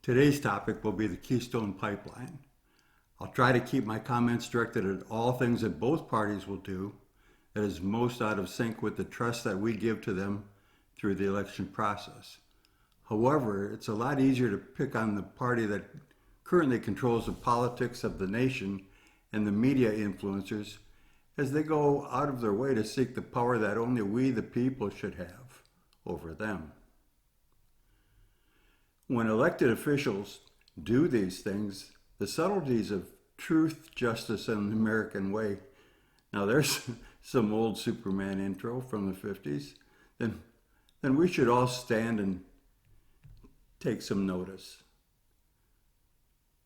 Today's topic will be the Keystone Pipeline. I'll try to keep my comments directed at all things that both parties will do that is most out of sync with the trust that we give to them through the election process. However, it's a lot easier to pick on the party that currently controls the politics of the nation and the media influencers as they go out of their way to seek the power that only we, the people, should have over them. When elected officials do these things, the subtleties of truth, justice, and the American way. Now there's some old Superman intro from the 50s. Then we should all stand and take some notice.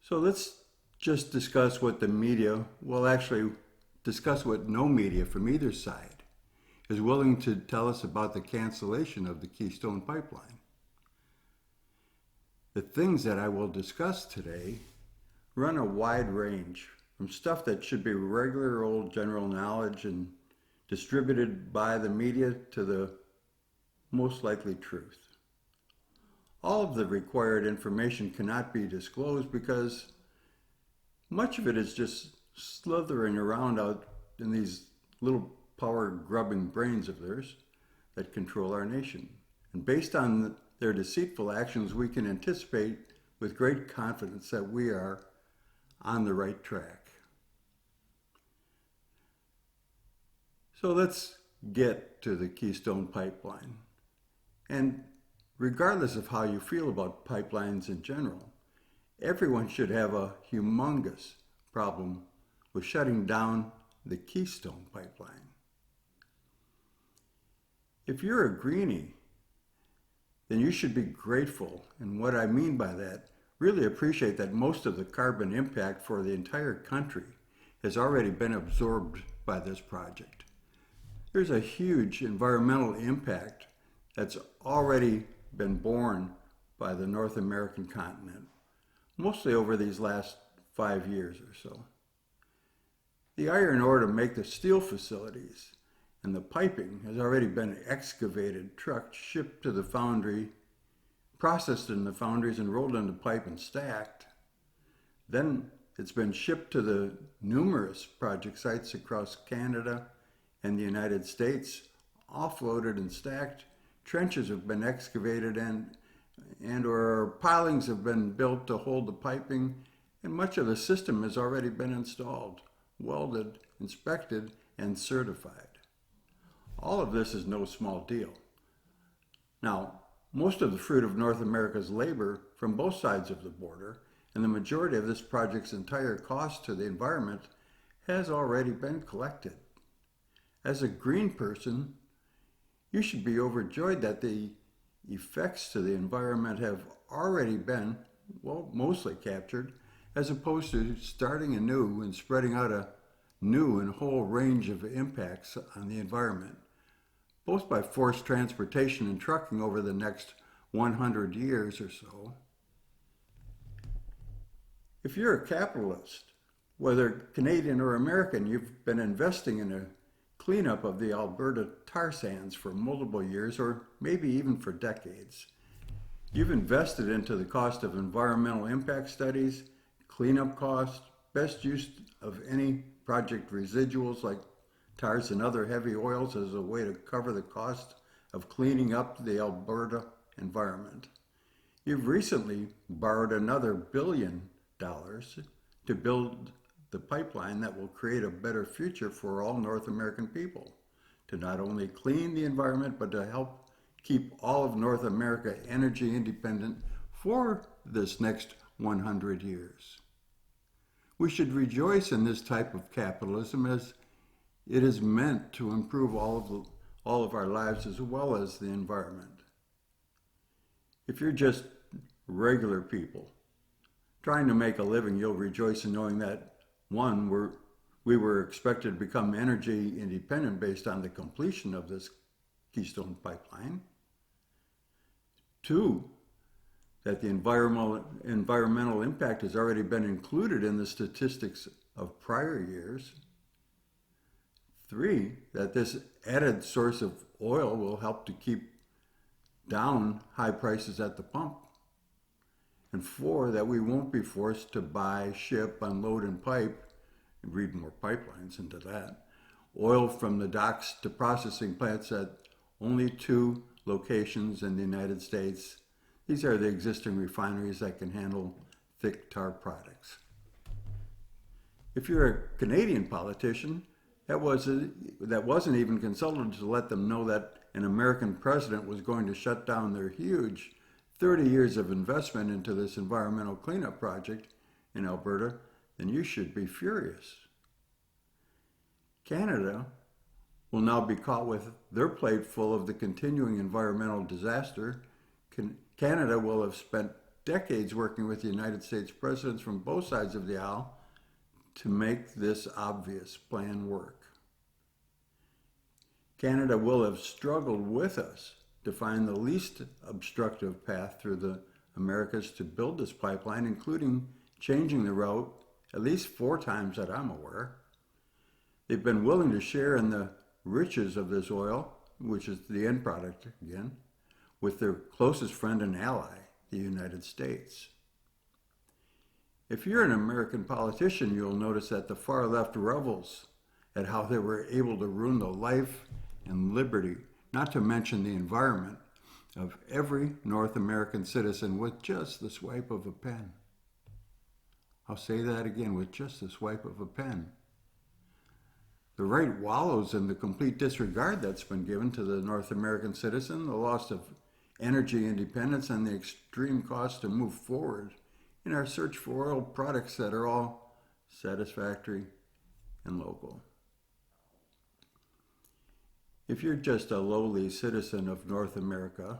So let's just discuss what the media, discuss what no media from either side is willing to tell us about the cancellation of the Keystone Pipeline. The things that I will discuss today run a wide range from stuff that should be regular old general knowledge and distributed by the media to the most likely truth. All of the required information cannot be disclosed because much of it is just slithering around out in these little power-grubbing brains of theirs that control our nation. And based on their deceitful actions, we can anticipate with great confidence that we are on the right track. So let's get to the Keystone Pipeline. And regardless of how you feel about pipelines in general, everyone should have a humongous problem with shutting down the Keystone Pipeline. If you're a greenie, then you should be grateful. And what I mean by that, really appreciate that most of the carbon impact for the entire country has already been absorbed by this project. There's a huge environmental impact that's already been borne by the North American continent, mostly over these last 5 years or so. The iron ore to make the steel facilities and the piping has already been excavated, trucked, shipped to the foundry, processed in the foundries and rolled into pipe and stacked. Then it's been shipped to the numerous project sites across Canada and the United States, offloaded and stacked. Trenches have been excavated and or pilings have been built to hold the piping, and much of the system has already been installed, welded, inspected, and certified. All of this is no small deal. Now, most of the fruit of North America's labor from both sides of the border, and the majority of this project's entire cost to the environment has already been collected. As a green person, you should be overjoyed that the effects to the environment have already been, mostly captured, as opposed to starting anew and spreading out a new and whole range of impacts on the environment, both by forced transportation and trucking over the next 100 years or so. If you're a capitalist, whether Canadian or American, you've been investing in a cleanup of the Alberta tar sands for multiple years or maybe even for decades. You've invested into the cost of environmental impact studies, cleanup costs, best use of any project residuals like tars and other heavy oils as a way to cover the cost of cleaning up the Alberta environment. You've recently borrowed another $1 billion to build the pipeline that will create a better future for all North American people, to not only clean the environment, but to help keep all of North America energy independent for this next 100 years. We should rejoice in this type of capitalism as it is meant to improve all of our lives as well as the environment. If you're just regular people trying to make a living, you'll rejoice in knowing that, one, we were expected to become energy independent based on the completion of this Keystone Pipeline. Two, that the environmental impact has already been included in the statistics of prior years. Three, that this added source of oil will help to keep down high prices at the pump. And 4, that we won't be forced to buy, ship, unload, and pipe, and read more pipelines into that, oil from the docks to processing plants at only 2 locations in the United States. These are the existing refineries that can handle thick tar products. If you're a Canadian politician, that wasn't even consulted to let them know that an American president was going to shut down their huge 30 years of investment into this environmental cleanup project in Alberta, then you should be furious. Canada will now be caught with their plate full of the continuing environmental disaster. Canada will have spent decades working with the United States presidents from both sides of the aisle to make this obvious plan work. Canada will have struggled with us to find the least obstructive path through the Americas to build this pipeline, including changing the route at least 4 times that I'm aware. They've been willing to share in the riches of this oil, which is the end product again, with their closest friend and ally, the United States. If you're an American politician, you'll notice that the far left revels at how they were able to ruin the life and liberty, not to mention the environment, of every North American citizen with just the swipe of a pen. I'll say that again, with just the swipe of a pen. The right wallows in the complete disregard that's been given to the North American citizen, the loss of energy independence, and the extreme cost to move forward in our search for oil products that are all satisfactory and local. If you're just a lowly citizen of North America,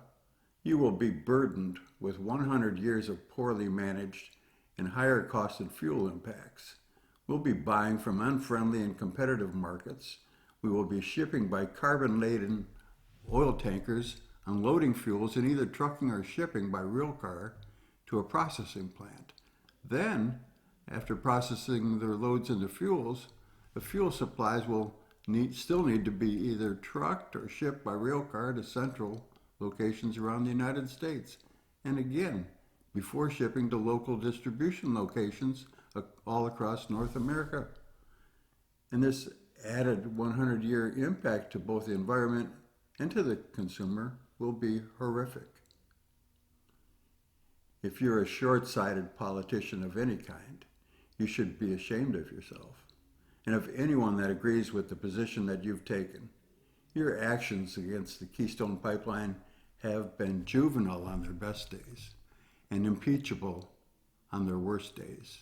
you will be burdened with 100 years of poorly managed and higher costed fuel impacts. We'll be buying from unfriendly and competitive markets. We will be shipping by carbon-laden oil tankers, unloading fuels, and either trucking or shipping by rail car to a processing plant. Then, after processing their loads into fuels, the fuel supplies will still need to be either trucked or shipped by rail car to central locations around the United States. And again, before shipping to local distribution locations all across North America. And this added 100-year impact to both the environment and to the consumer will be horrific. If you're a short-sighted politician of any kind, you should be ashamed of yourself. And of anyone that agrees with the position that you've taken. Your actions against the Keystone Pipeline have been juvenile on their best days and impeachable on their worst days.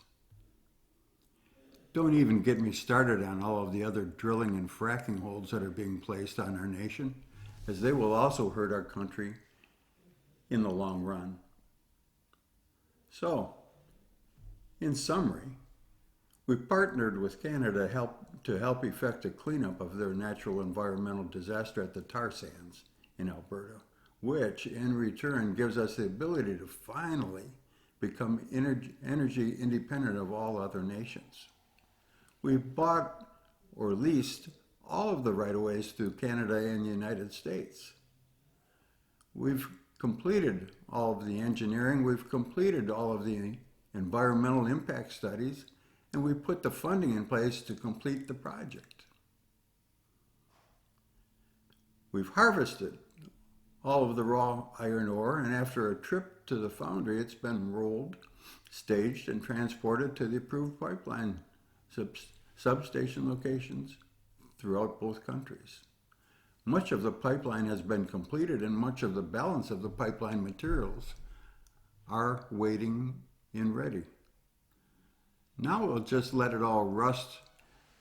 Don't even get me started on all of the other drilling and fracking holds that are being placed on our nation, as they will also hurt our country in the long run. So, in summary, we partnered with Canada to help effect a cleanup of their natural environmental disaster at the tar sands in Alberta, which in return gives us the ability to finally become energy independent of all other nations. We've bought or leased all of the right-of-ways through Canada and the United States. We've completed all of the engineering, we've completed all of the environmental impact studies, and we put the funding in place to complete the project. We've harvested all of the raw iron ore, and after a trip to the foundry, it's been rolled, staged, and transported to the approved pipeline substation locations throughout both countries. Much of the pipeline has been completed, and much of the balance of the pipeline materials are waiting and ready. Now we'll just let it all rust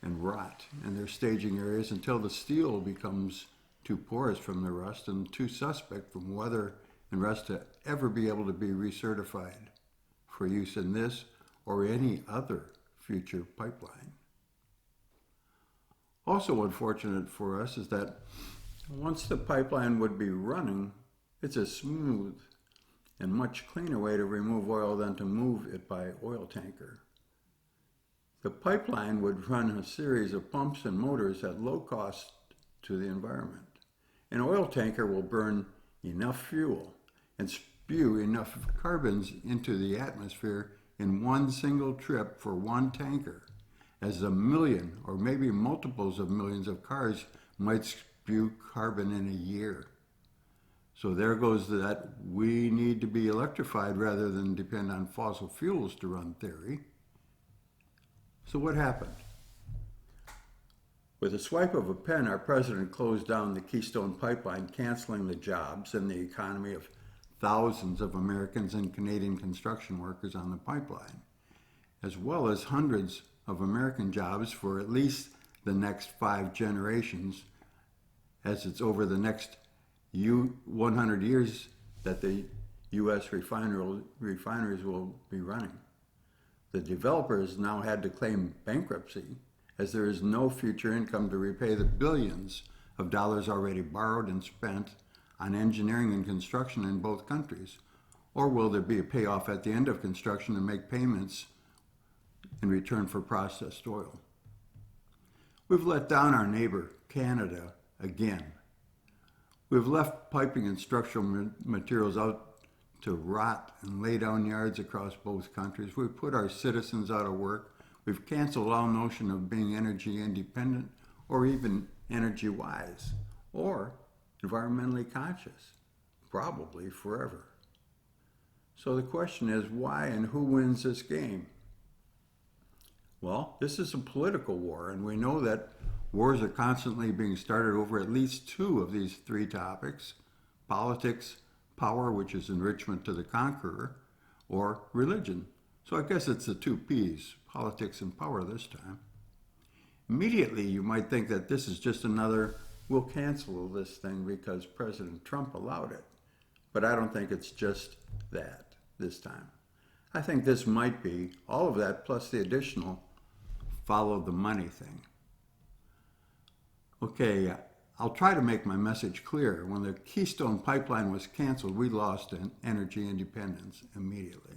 and rot in their staging areas until the steel becomes too porous from the rust and too suspect from weather and rust to ever be able to be recertified for use in this or any other future pipeline. Also unfortunate for us is that once the pipeline would be running, it's a smooth and much cleaner way to remove oil than to move it by oil tanker. The pipeline would run a series of pumps and motors at low cost to the environment. An oil tanker will burn enough fuel and spew enough carbons into the atmosphere in one single trip for one tanker, as a million or maybe multiples of millions of cars might spew carbon in a year. So there goes that we need to be electrified rather than depend on fossil fuels to run theory. So what happened? With a swipe of a pen, our president closed down the Keystone Pipeline, canceling the jobs and the economy of thousands of Americans and Canadian construction workers on the pipeline, as well as hundreds of American jobs for at least the next 5 generations, as it's over the next 100 years that the U.S. refineries will be running. The developers now had to claim bankruptcy, as there is no future income to repay the billions of dollars already borrowed and spent on engineering and construction in both countries. Or will there be a payoff at the end of construction to make payments in return for processed oil? We've let down our neighbor, Canada, again. We've left piping and structural materials out to rot and lay down yards across both countries. We've put our citizens out of work. We've canceled all notion of being energy independent or even energy wise or environmentally conscious, probably forever. So the question is, why and who wins this game? Well, this is a political war, and we know that wars are constantly being started over at least 2 of these 3 topics: politics, power, which is enrichment to the conqueror, or religion. So I guess it's the 2 P's, politics and power this time. Immediately you might think that this is just another, we'll cancel this thing because President Trump allowed it. But I don't think it's just that this time. I think this might be all of that plus the additional follow the money thing. Okay, I'll try to make my message clear. When the Keystone Pipeline was canceled, we lost energy independence immediately.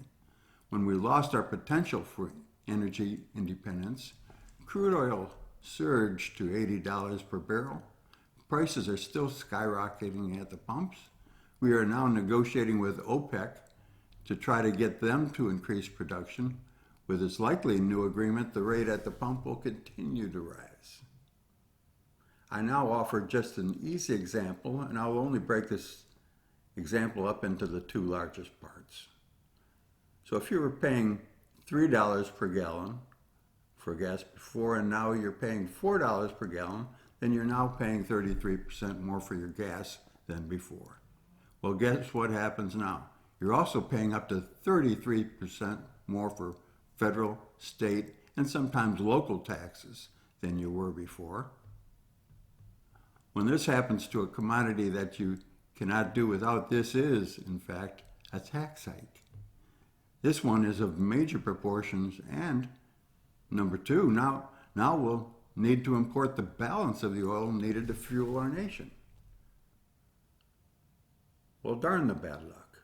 When we lost our potential for energy independence, crude oil surged to $80 per barrel. Prices are still skyrocketing at the pumps. We are now negotiating with OPEC to try to get them to increase production. With its likely new agreement, the rate at the pump will continue to rise. I now offer just an easy example, and I'll only break this example up into the 2 largest parts. So if you were paying $3 per gallon for gas before and now you're paying $4 per gallon, then you're now paying 33% more for your gas than before. Well, guess what happens now? You're also paying up to 33% more for federal, state, and sometimes local taxes than you were before. When this happens to a commodity that you cannot do without, this is, in fact, a tax hike. This one is of major proportions, and number 2, now we'll need to import the balance of the oil needed to fuel our nation. Well, darn the bad luck.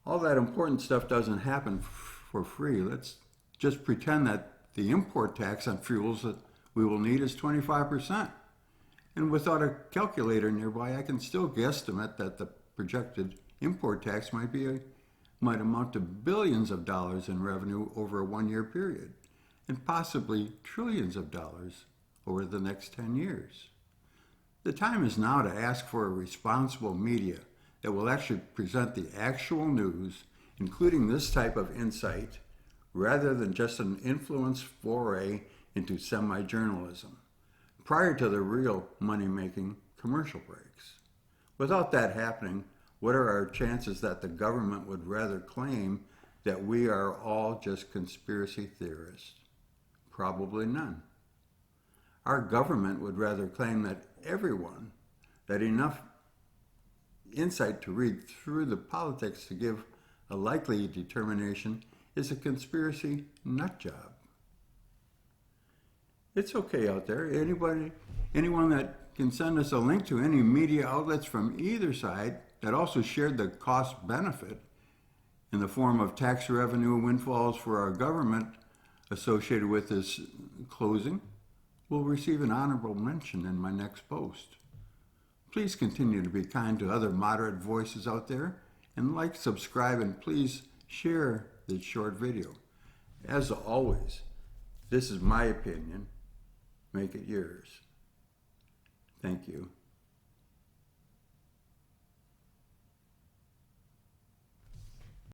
All that important stuff doesn't happen for free. Let's just pretend that the import tax on fuels that we will need is 25%. And without a calculator nearby, I can still guesstimate that the projected import tax might amount to billions of dollars in revenue over a 1-year period, and possibly trillions of dollars over the next 10 years. The time is now to ask for a responsible media that will actually present the actual news, including this type of insight, rather than just an influence foray into semi-journalism, prior to the real money-making commercial breaks. Without that happening, what are our chances that the government would rather claim that we are all just conspiracy theorists? Probably none. Our government would rather claim that enough insight to read through the politics to give a likely determination is a conspiracy nut job. It's okay out there. Anyone that can send us a link to any media outlets from either side that also shared the cost benefit in the form of tax revenue windfalls for our government associated with this closing will receive an honorable mention in my next post. Please continue to be kind to other moderate voices out there, and like, subscribe, and please share this short video. As always, this is my opinion. Make it yours. Thank you.